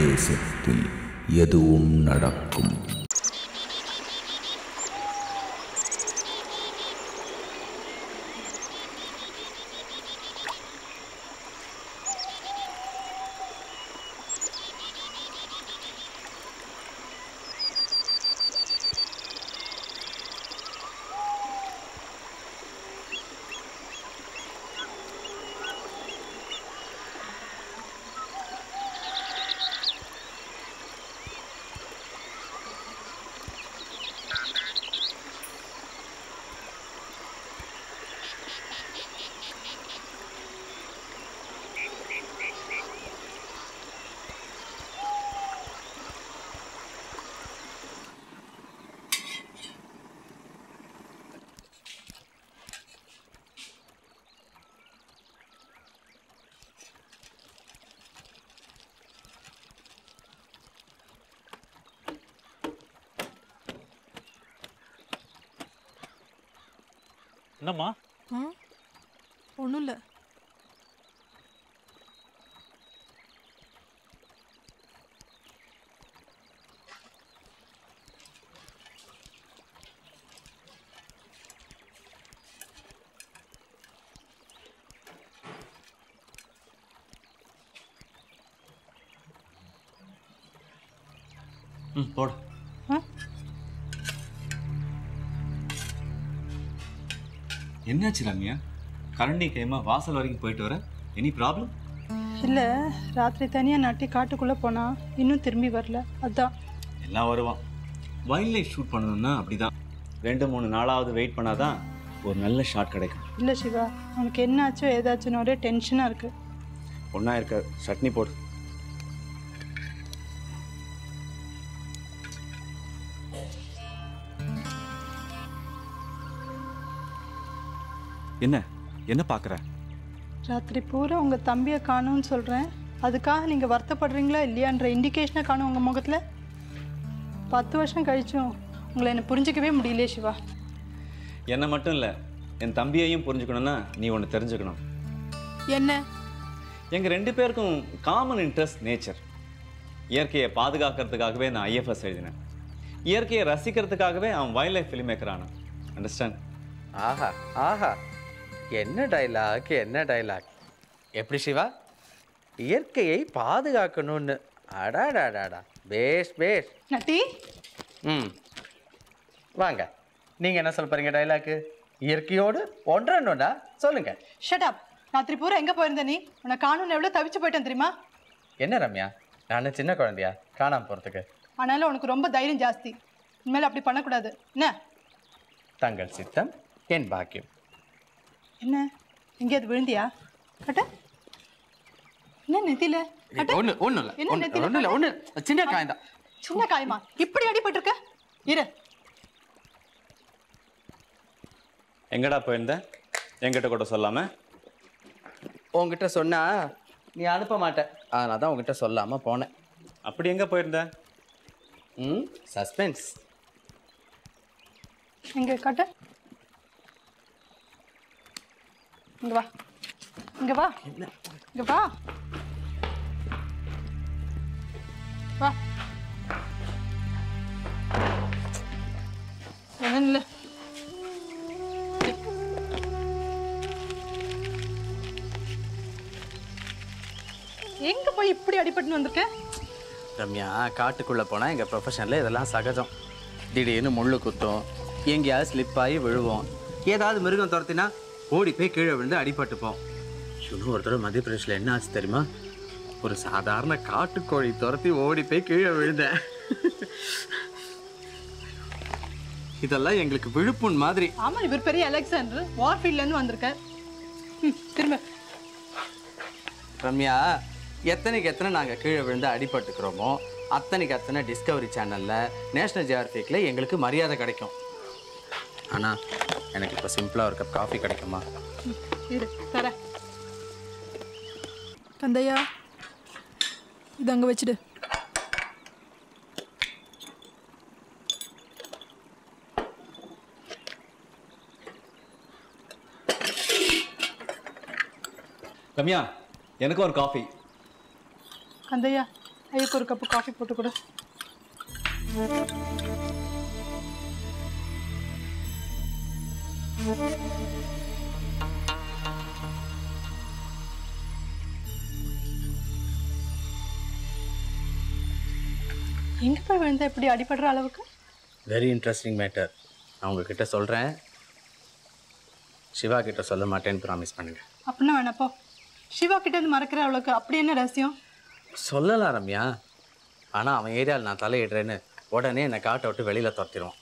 தேசத்தில் எதுவும் நடக்கும். என்னம்மா? ஒன்றும் இல்லை. போடு. என்னாச்சு ரம்யா? கரண்டி கைமா வாசல் வரைக்கும் போயிட்டு வர, எனி ப்ராப்ளம்? இல்லை, ராத்திரி தனியாக நாட்டி காட்டுக்குள்ளே போனா இன்னும் திரும்பி வரல, அதான். எல்லாம் வருவான். வைல்ட் லைஃப் ஷூட் பண்ணணும்னா அப்படிதான், 2-3 நாளாவது வெயிட் பண்ணாதான் ஒரு நல்ல ஷாட் கிடைக்கும். இல்லை சிவா, உனக்கு என்னாச்சோ ஏதாச்சுன்னு ஒரே டென்ஷனாக இருக்கு. ஒன்றா இருக்க சட்னி போடு. என்ன என்ன பார்க்குற? ராத்திரி பூரா உங்கள் தம்பியை காணும்னு சொல்கிறேன், அதுக்காக நீங்கள் வருத்தப்படுறீங்களா இல்லையான்ற இண்டிகேஷனை காணும் உங்கள் முகத்தில். 10 வருஷம் கழிச்சும் உங்களை என்னை புரிஞ்சிக்கவே முடியலையே சிவா. என்னை மட்டும் இல்லை, என் தம்பியையும் புரிஞ்சுக்கணும்னா நீ ஒன்று தெரிஞ்சுக்கணும். என்ன? எங்கள் 2 பேருக்கும் காமன் இன்ட்ரெஸ்ட் நேச்சர். இயற்கையை பாதுகாக்கிறதுக்காகவே நான் IFS எழுதினேன், இயற்கையை ரசிக்கிறதுக்காகவே அவன் வைல்ட் லைஃப் ஃபிலிம் மேக்கர் ஆனான். அண்டர்ஸ்டாண்ட்? ஆஹா ஆஹா, என்ன டைலாக், என்ன டைலாக்! எப்படி சிவா, இயற்கையை பாதுகாக்கணும்னு? அடாடாடாடா, பேஸ் பேஸ் நட்டி. வாங்க, நீங்கள் என்ன சொல்ல போறீங்க? டைலாக்கு இயற்கையோடு ஒன்றா சொல்லுங்க. Shut up. ராத்திரி பூரா எங்கே போயிருந்த நீ? உன்னை காணும்னு எவ்வளோ தவிச்சு போயிட்டேன் தெரியுமா? என்ன ரம்யா, நான் சின்ன குழந்தையா காணாமல் போகிறதுக்கு? ஆனாலும் உனக்கு ரொம்ப தைரியம் ஜாஸ்தி. இனிமேல் அப்படி பண்ணக்கூடாது என்ன? தங்கள் சித்தம் என் பாக்கியம். என்ன, எங்கேயாவது விழுந்தியா? கட்ட என்ன நெத்தியில? ஒன்றும் இல்லை, சின்ன காயந்தான். சின்ன காயமா? இப்படி அடிபட்டிருக்க? இரு. எங்கடா போயிருந்த? என்கிட்ட கூட சொல்லாம? உங்ககிட்ட சொன்னா நீ அனுப்ப மாட்டேன், அதனால தான் உங்ககிட்ட சொல்லாமல் போனேன். அப்படி எங்கே போயிருந்த? சஸ்பென்ஸ். இங்க காட்டு. இங்க வா, இங்க வா, இங்க வா, வா. என்ன? எங்க போய் இப்படி அடிபட்டு வந்திருக்க? ரம்யா, காட்டுக்குள்ளே போனால் எங்கள் ப்ரொஃபஷனில் இதெல்லாம் சகஜம். திடீர்னு முள்ளு குத்தும், எங்கேயாவது ஸ்லிப் ஆகி விழுவோம், ஏதாவது மிருகம் துரத்தினா ஓடி போய் கீழே விழுந்து அடிபட்டுப்போம். இன்னும் ஒரு தடவை மத்திய பிரதேசில் என்ன ஆச்சு தெரியுமா? ஒரு சாதாரண காட்டுக்கோழி துரத்தி ஓடி போய் கீழே விழுந்தேன். இதெல்லாம் எங்களுக்கு விழுப்புண் மாதிரி. ஆமா, இவர் பெரிய அலெக்சாண்டர் வார்ஃபீல்ட்லேருந்து வந்திருக்க. திரும்ப. ரம்யா, எத்தனைக்கு எத்தனை நாங்கள் கீழே விழுந்து அடிபட்டுக்கிறோமோ அத்தனைக்கு அத்தனை டிஸ்கவரி சேனலில், நேஷ்னல் ஜியாகிரபிக்கில் எங்களுக்கு மரியாதை கிடைக்கும். ஆனால் எனக்கு இப்போ சிம்பிளாக ஒரு கப் காஃபி கிடைக்குமா? இரு தர. கந்தையா, இது அங்கே வச்சுடு. ரம்யா, எனக்கு ஒரு காஃபி. கந்தையா, ஐயோக்கு ஒரு கப்பு காஃபி போட்டு கொடு. எங்கே போய் விழுந்தா இப்படி அடிபடுற அளவுக்கு? Very interesting matter. நான் உங்ககிட்ட சொல்கிறேன், சிவா கிட்ட சொல்ல மாட்டேன்னு ப்ராமிஸ் பண்ணுங்க. அப்படின்னா வேணாப்போ. சிவா கிட்டேருந்து மறக்கிற அளவுக்கு அப்படி என்ன ரகசியம்? சொல்லலாம் ரம்யா, ஆனால் அவன் ஏரியாவில் நான் தலையிடுறேன்னு உடனே என்னை காட்டை விட்டு வெளியில் துரத்திடுவான்.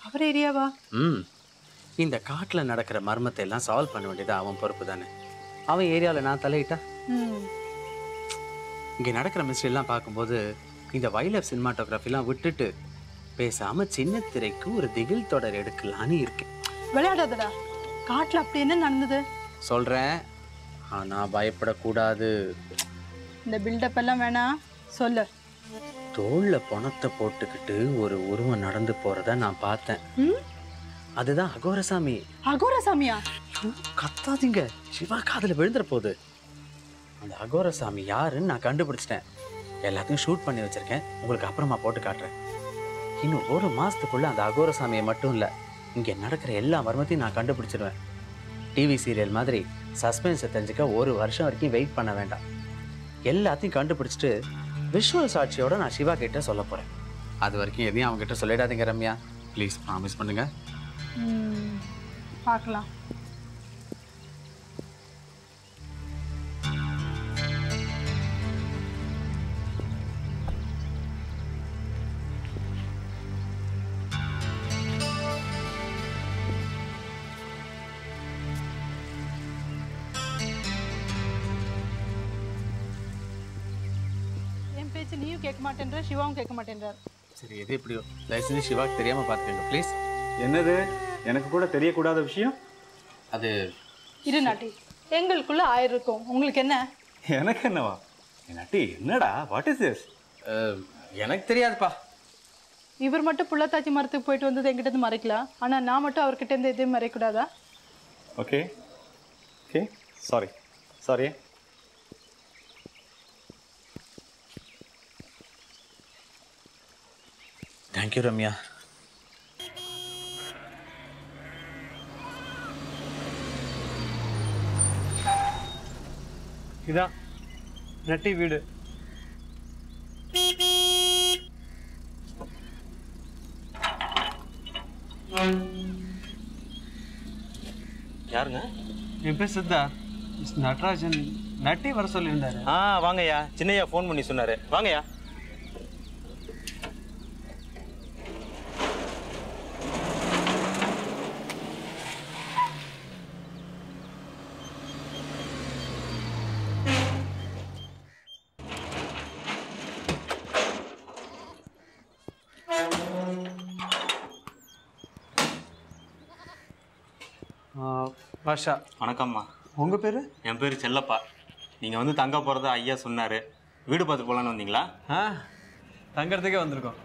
அவர் ஏரியாவா? இந்த காட்டில் நடக்கிற மர்மத்தை எல்லாம் சால்வ் பண்ண வேண்டியது அவன் பொறுப்பு தானே. அவன் ஏரியாவில் நான் தலையிட்டா இங்கே நடக்கிற மிஸ்ட்ரிலாம் பார்க்கும்போது இந்த வைல்ட் லைஃப் சினிமாட்டோகிராஃபிலாம் விட்டுட்டு பேசாமல் சின்ன திரைக்கு ஒரு திகில் தொடர் எடுக்கலான்னு இருக்கேன். விளையாடாதடா. காட்டில் அப்படி என்ன நடந்தது? சொல்கிறேன், ஆனால் பயப்படக்கூடாது. இந்த பில்டப் எல்லாம் வேணாம், சொல்லு. தோளில் பணத்தை போட்டுக்கிட்டு ஒரு உருவம் நடந்து போகிறத நான் பார்த்தேன். அதுதான் அகோரசாமி. அகோரசாமியா? கத்தாதீங்க, சிவா காதில் விழுந்துற போகுது. அந்த அகோரசாமி யாருன்னு நான் கண்டுபிடிச்சிட்டேன். எல்லாத்தையும் ஷூட் பண்ணி வச்சுருக்கேன், உங்களுக்கு அப்புறமா போட்டு காட்டுறேன். இன்னும் ஒரு மாதத்துக்குள்ளே அந்த அகோரசாமியை மட்டும் இல்லை, இங்கே நடக்கிற எல்லா மர்மத்தையும் நான் கண்டுபிடிச்சிடுவேன். டிவி சீரியல் மாதிரி சஸ்பென்ஸை தெரிஞ்சுக்க ஒரு வருஷம் வரைக்கும் வெயிட் பண்ண வேண்டாம். எல்லாத்தையும் கண்டுபிடிச்சிட்டு விஷுவல் சாட்சியோட நான் சிவா கிட்ட சொல்ல போகிறேன். அது வரைக்கும் எதையும் அவங்ககிட்ட சொல்லிடாதீங்க ரம்யா, ப்ளீஸ் ப்ராமிஸ் பண்ணுங்கள். பார்க்கலாம். என் பேச்சு நீயும் கேட்க மாட்டேன்ற, சிவாவும் கேட்க மாட்டேன்றார். சரி, எது எப்படியோ தயவுசெய்து சிவாக்கு தெரியாமல் பார்த்துக்கோங்க ப்ளீஸ். என்னது எனக்கு கூட தெரியக்கூடாத விஷயம்? அது இரு நாட்டி, எங்களுக்குள்ள ஆயிருக்கும், உங்களுக்கு என்ன? எனக்கு என்னவா? நாட்டி என்னடா, வாட் இஸ் திஸ்? எனக்கு தெரியாதுப்பா. இவர் மட்டும் புள்ளத்தாச்சி மரத்துக்கு போயிட்டு வந்தது என்கிட்ட இருந்து மறைக்கலாம், ஆனால் நான் மட்டும் அவர்கிட்ட இருந்து எதுவும் மறைக்கூடாதா? Okay okay, sorry sorry. Thank you Ramya. இதான் நட்டி வீடு. யாருங்க? என் பேர் சித்தா. நடராஜன் நட்டி வர சொல்லியிருந்தாரு. வாங்கய்யா, சின்னையா ஃபோன் பண்ணி சொன்னாரு. வாங்கய்யா. பாஷா. வணக்கம்மா. உங்கள் பேர்? என் பேர் செல்லப்பா. நீங்கள் வந்து தங்க போகிறத ஐயா சொன்னார். வீடு பார்த்து போகலான்னு வந்தீங்களா? தங்கறதுக்கே வந்திருக்கோம்.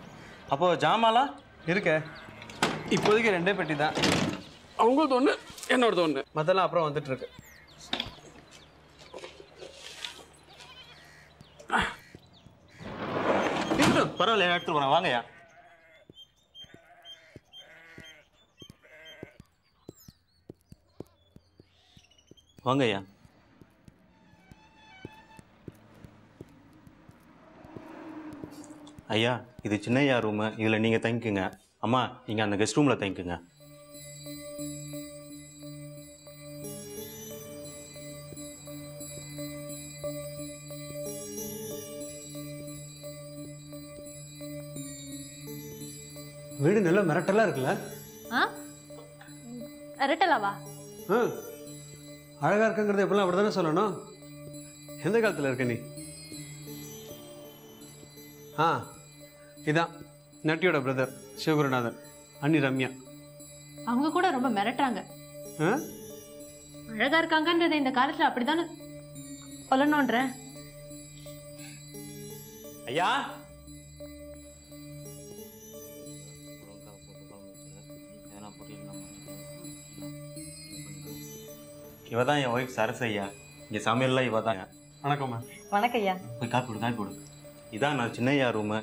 அப்போது ஜாமாலாம் இருக்க இப்போதைக்கு 2 பெட்டி தான். அவங்களுக்கு ஒன்று, என்னோடது ஒன்று. மற்றெல்லாம் அப்புறம் வந்துட்டுருக்கு. பரவாயில்ல, எடுத்துட்டு போகிறேன். வாங்கய்யா. வாங்கய்யா. ஐயா, இது சின்னையா ரூமு. இதில் நீங்கள் தங்கிக்குங்க. அம்மா, நீங்கள் அந்த கெஸ்ட் ரூமில் தங்கிக்குங்க. வீடு நல்லா மிரட்டலாக இருக்குல்ல? மிரட்டலாவா? அழகாக இருக்குங்கிறது எப்படிலாம் அப்படி தானே சொல்லணும். எந்த காலத்தில் இருக்க நீ? இதான் நட்டியோட பிரதர் சிவகுருநாதன், அண்ணி ரம்யா. அவங்க கூட ரொம்ப மிரட்டுறாங்க. அழகா இருக்காங்கன்றது இந்த காலத்துல அப்படித்தானே சொல்லணும்ன்ற. ஐயா, இவ தான் என் ஒய்ஃப் சரசு ஐயா. இங்கே சமையல்லாம் இவ தான். வணக்கம்மா. வணக்கம் ஐயா. போய் காப்பி போடு, காப்பி போடு. இதான் நான் சின்னையா ரூமு.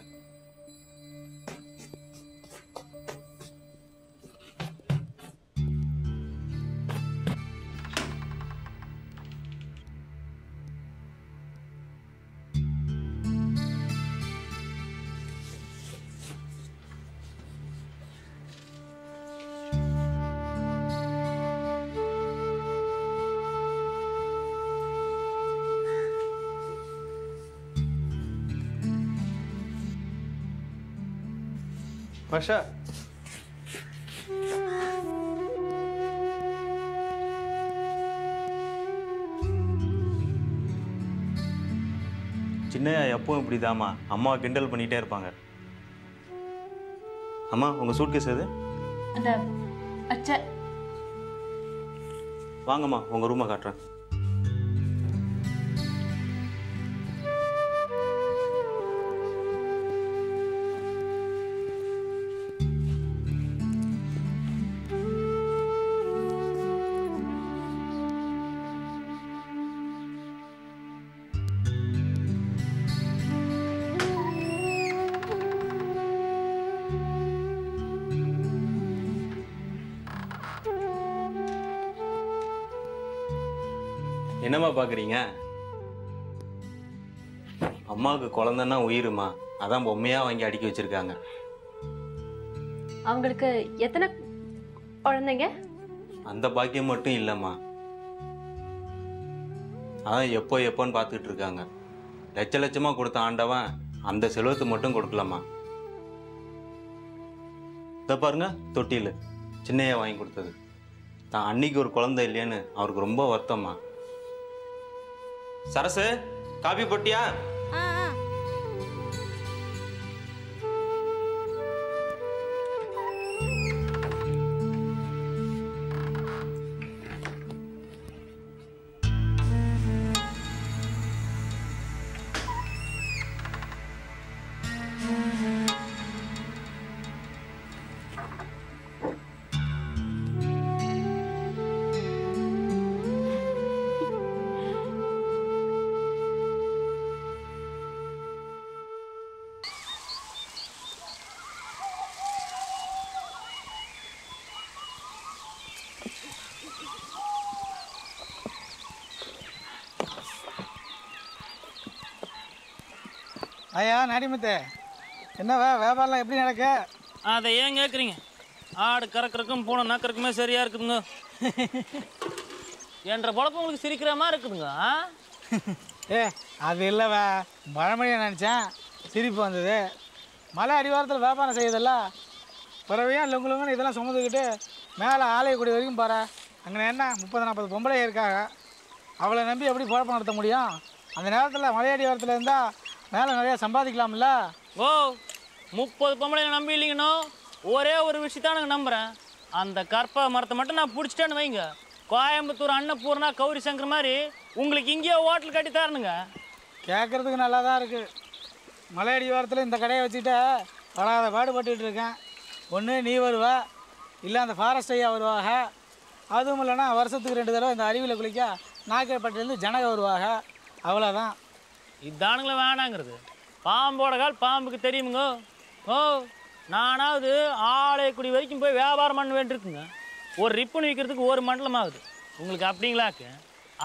வர்ஷா, சின்னையா எப்பவும் இப்படிதாம்மா அம்மாவை கிண்டல் பண்ணிகிட்டே இருப்பாங்க. அம்மா உங்கள் சூட்கேஸ் எது? அந்த அச்சா வாங்கம்மா உங்கள் ரூமை காட்டுறேன். என்னம்மா பார்க்குறீங்க? அம்மாவுக்கு குழந்தைன்னா உயிருமா, அதான் பொம்மையாக வாங்கி அடுக்கி வச்சிருக்காங்க. அவங்களுக்கு எத்தனை குழந்தைங்க? அந்த பாக்கியம் மட்டும் இல்லைம்மா, அதான் எப்போன்னு பார்த்துக்கிட்டு இருக்காங்க. லட்ச லட்சமாக கொடுத்த ஆண்டவன் அந்த செலவத்தை மட்டும் கொடுக்கலாமா. இதை பாருங்க, தொட்டியில் சின்னையா வாங்கி கொடுத்தது. தான் அன்னைக்கு ஒரு குழந்தை இல்லையேன்னு அவருக்கு ரொம்ப வருத்தம்மா. சரசு, காபி போட்டியா? ஐயா நாடிமுத்து, என்னவா வியாபாரம்லாம் எப்படி நடக்க? அதை ஏன் கேட்குறீங்க? ஆடு கறக்கிறக்கும் பூனை நக்கறக்குமே சரியாக இருக்குதுங்க. என்ற பொழப்பு உங்களுக்கு சிரிக்கிற மாதிரி இருக்குதுங்க. ஏ அது இல்லைவா, பழமொழியை நினச்சேன், சிரிப்பு வந்தது. மலை அடிவாரத்தில் வியாபாரம் செய்யுதில்ல, பிறவையாக லொங்குலுங்கன்னு இதெல்லாம் சுமந்துக்கிட்டு மேலே ஆலயக்குடி வரைக்கும் பாரு. அங்கே என்ன 30-40 பொம்பளை இருக்காங்க. அவளை நம்பி எப்படி பொழப்பு நடத்த முடியும்? அந்த நேரத்தில் மலை அடிவாரத்தில் இருந்தால் மேலே நிறையா சம்பாதிக்கலாம்ல. ஓ, 30 பொம்பளைங்க நம்பி இல்லைங்கண்ணோ, ஒரே ஒரு விஷயத்தான் எனக்கு நம்புகிறேன். அந்த கற்ப மரத்தை மட்டும் நான் பிடிச்சிட்டேன்னு வைங்க, கோயம்புத்தூர் அன்னபூர்ணா கௌரி சங்கர் மாதிரி உங்களுக்கு இங்கேயே ஹோட்டல் கட்டி தரணுங்க. கேட்குறதுக்கு நல்லா தான் இருக்குது. மலை அடிவாரத்தில் இந்த கடையை வச்சுக்கிட்டு படாத பாடுபட்டுக்கிட்டு இருக்கேன். ஒன்று நீ வருவா, இல்லை அந்த ஃபாரஸ்ட் ஐயா வருவாங்க. அதுவும் இல்லைன்னா வருஷத்துக்கு 2 தடவை இந்த அருவியில் குளிக்க நாகப்பட்டிலேருந்து ஜனக வருவாங்க. அவ்வளோதான். இதானுங்களே வேணாங்கிறது. பாம்போட கால் பாம்புக்கு தெரியுமுங்க. ஓ, நானாவது ஆலயக்குடி வரைக்கும் போய் வியாபாரம் பண்ண வேண்டியிருக்குங்க. ஒரு ரிப்பன் விற்கிறதுக்கு 1 மண்டலம் ஆகுது. உங்களுக்கு அப்படிங்களாக்கு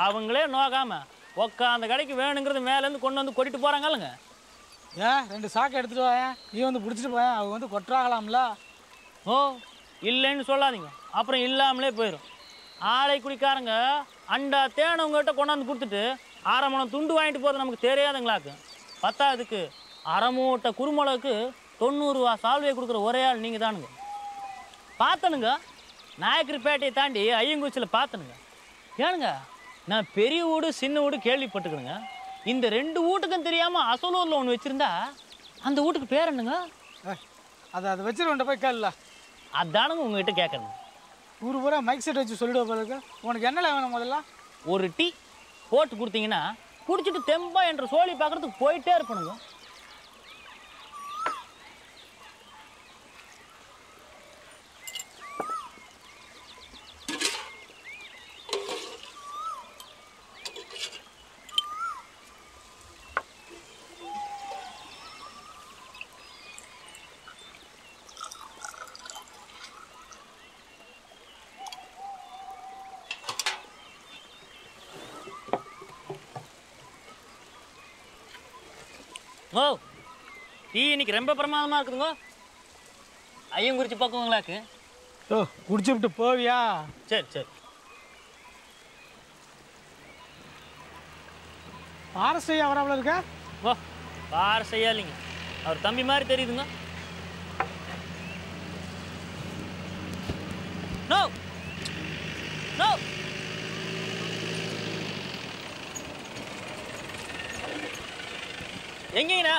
அவங்களே நோக்காமல் அந்த கடைக்கு வேணுங்கிறது மேலேருந்து கொண்டு வந்து கொட்டிட்டு போகிறாங்கல்லுங்க. ஏன் 2 சாக்கை எடுத்துகிட்டு வாயேன், நீ வந்து பிடிச்சிட்டு போயேன், அவங்க வந்து கொட்டுறாங்களாம்ல. ஓ, இல்லைன்னு சொல்லாதீங்க, அப்புறம் இல்லாமலே போயிடும். ஆலைக்குடிக்காரங்க அண்டா தேனவங்ககிட்ட கொண்டாந்து கொடுத்துட்டு 1/2 மணம் துண்டு வாங்கிட்டு போகிறது நமக்கு தெரியாதுங்களாக்கு. பத்தாவதுக்கு 1/2 மூட்டை குருமிளகுக்கு 90 ரூபா சால்வையை கொடுக்குற ஒரே ஆள் நீங்கள் தானுங்க. பார்த்தனுங்க, நாயக்கர்பேட்டையை தாண்டி ஐயங்குச்சியில் பார்த்தனுங்க. ஏனுங்க, நான் பெரிய வீடு சின்ன வீடு கேள்விப்பட்டுக்கணுங்க. இந்த 2 வீட்டுக்கும் தெரியாமல் அசலூரில் ஒன்று வச்சுருந்தா அந்த வீட்டுக்கு பேர் என்னங்க? அதை வச்சுருவன்ட்ட போய் கேள்ல. அதானுங்க உங்ககிட்ட கேட்குறேங்க. ஊர் பூரா மைக் செட் வச்சு சொல்லிவிட போகிறதுக்கு உனக்கு என்னல வேணும்? முதல்ல ஒரு டீ போட்டு கொடுத்தீங்கன்னா குடிச்சிட்டு தெம்பா என்ற சோழி பார்க்குறதுக்கு போயிட்டே இருப்பணுங்க. ஓ டீ இன்னைக்கு ரொம்ப பிரமாதமாக இருக்குதுங்க. ஐயம் குறித்து பார்க்குவாங்களாக்கு. ஓ குடிச்சு விட்டு போவியா? சரி சரி. பாரசையா வராமல் இருக்கா? ஓ பாரசையா இல்லைங்க, அவர் தம்பி மாதிரி தெரியுதுங்க. நோ நோ எங்கேங்கண்ணா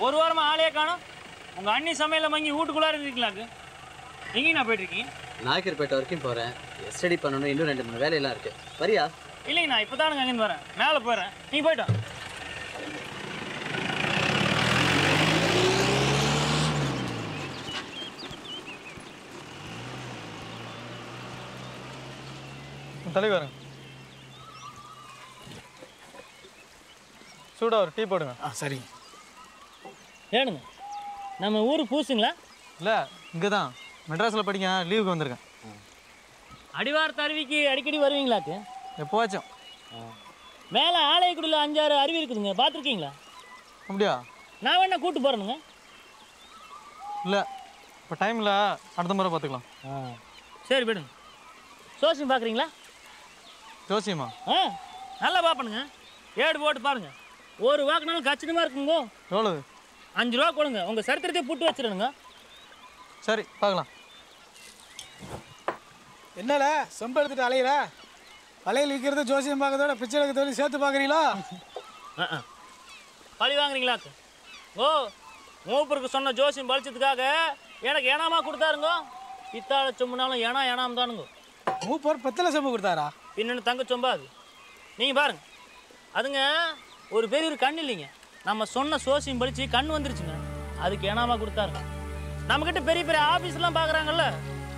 ஒரு வாரமாக ஆளையே காணோம். உங்கள் அண்ணி சமையலில் வாங்கி வீட்டுக்குள்ளார இருக்கீங்களாக்கு. எங்கேங்கண்ணா போயிட்டுருக்கீங்க? நாயக்கர்பேட்டை வரைக்கும் போகிறேன். ஸ்டடி பண்ணணும், இன்னும் 2-3 வேலையெல்லாம் இருக்குது. வரியா? இல்லைங்கண்ணா இப்போ தானுங்க அங்கேருந்து வரேன், மேலே போயிடுறேன். நீங்கள் போயிட்டோம். தலைவர் சூடா ஒரு டீ போடுங்க. சரி. ஏனுங்க நம்ம ஊர் பூசுங்களா? இல்லை இங்கே தான் மெட்ராஸில் படிக்க லீவுக்கு வந்திருக்கேன். அடிவாரத்து அருவிக்கு அடிக்கடி வருவீங்களாக்கு? எப்போவாச்சும். மேலே ஆலைக்குடியில் 5-6 அருவி இருக்குதுங்க, பார்த்துருக்கீங்களா? அப்படியா? நான் வேணா கூப்பிட்டு போகிறேனுங்க. இல்லை இப்போ டைமில் அடுத்த முறை பார்த்துக்கலாம். சரி விடுங்க. சோசியம் பார்க்குறீங்களா? ஜோசியமா? நல்லா பார்ப்பணுங்க. ஏடு போட்டு பாருங்க. ஒரு வாக்குனாலும் கச்சிதமாக இருக்குங்க. எவ்வளவு? 5 ரூபா கொடுங்க, உங்கள் சரித்திரத்தை புட்டு வச்சிடணுங்க. சரி பார்க்கலாம். என்னல செம்பு எடுத்துட்டு அலையிற? வலையில் விற்கிறது ஜோசியம் பார்க்கறதோட பிச்சை எடுக்கிறதோட சேர்த்து பார்க்குறீங்களா? பழி வாங்குறீங்களாக்கு? ஓ மூப்பருக்கு சொன்ன ஜோசியம் பழிச்சதுக்காக எனக்கு ஏனாமா கொடுத்தாருங்க. பித்தாள சொம்புனாலும் ஏனாம் தானுங்க. மூப்பர் பத்தில் செம்பு கொடுத்தாரா? பின்னு தங்க சொம்பா அது. நீங்கள் பாருங்க, அதுங்க ஒரு பெரிய கண் இல்லைங்க. நம்ம சொன்ன சோசியம் பழிச்சு கண் வந்துருச்சுங்க, அதுக்கு ஏனாமா கொடுத்தாருங்க. நம்மக்கிட்ட பெரிய பெரிய ஆஃபீஸ்லாம் பார்க்குறாங்கல்ல,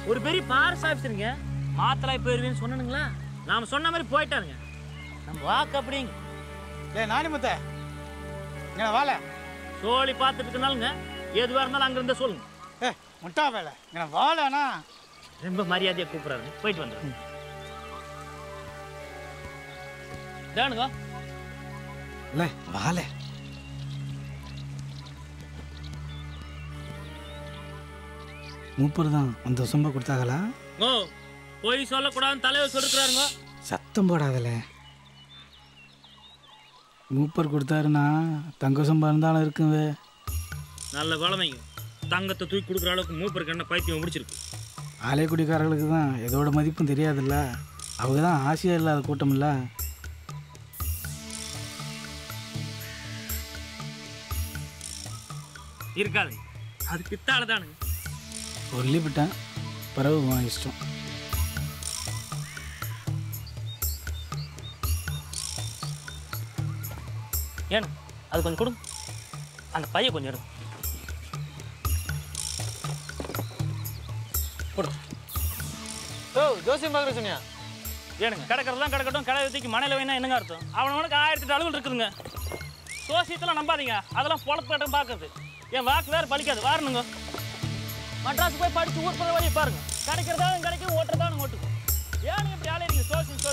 ஒரு பெரிய பாரஸ் ஆஃபீஸருங்க மாத்தலாய் போயிருவேன்னு சொன்னனுங்களா, நாம் சொன்ன மாதிரி போயிட்டாருங்க. நம்ம வாக்கு அப்படிங்க. நானிமுத்த இங்கே வாழ சோழி பார்த்துட்டு இருக்கனாலுங்க எதுவாக இருந்தாலும் அங்கேருந்தே சொல்லுங்க. முட்டா வேலை இங்கே வாழனா ரொம்ப மரியாதையாக கூப்பிட்றாருங்க. போயிட்டு வந்துடுறேன். தானுங்க இல்லை வாழ மூப்பர் தான் அந்த சொம்பை கொடுத்தாங்களா? ஓ போய் சொல்லக்கூடாதுன்னு தலைவர் சொல்லிருக்கிறாருங்க. சத்தம் போடாதல. மூப்பர் கொடுத்தாருன்னா தங்க சொம்பா இருந்தாலும் இருக்குங்க. நல்ல வளமைங்க. தங்கத்தை தூக்கி கொடுக்குற அளவுக்கு மூப்பருக்கு என்ன பைத்தியம் முடிச்சிருக்கு. ஆலைக்குடிக்காரர்களுக்கு தான் எதோட மதிப்பும் தெரியாதுல்ல. அவங்க தான் ஆசையாக இல்லாத கூட்டம் இல்லை. இருக்காது, அது பித்தால தானுங்க. சொல்லிவிட்டேன், பிறகு உன் இஷ்டம். ஏன்னு அது கொஞ்சம் கொடுங்க, அந்த பைய கொஞ்சம் எடுங்க. கொடுங்க. ஓ ஜோசியம் பார்க்குற சொன்னியா? ஏனுங்க கிடக்கிறதுலாம் கிடக்கட்டும், கடை தூக்கி மனையில் வேணா என்னங்க அர்த்தம்? அவனுக்கு 1008 அலுவல் இருக்குதுங்க. சோசியத்தெல்லாம் நம்பாதீங்க, அதெல்லாம் பொழப்பு கட்டம் பார்க்குறது. என் வாக்கு வேறு பலிக்காது. வாரணுங்க, மட்ராஸ் போய் படித்து ஊர் போகிற வழியை பாருங்க. கிடைக்கிறதாலும் கிடைக்கும், ஓட்டுறதாலும் ஓட்டுக்கும். ஏன்னு இப்படி ஆலையிறீங்க? சோசியம்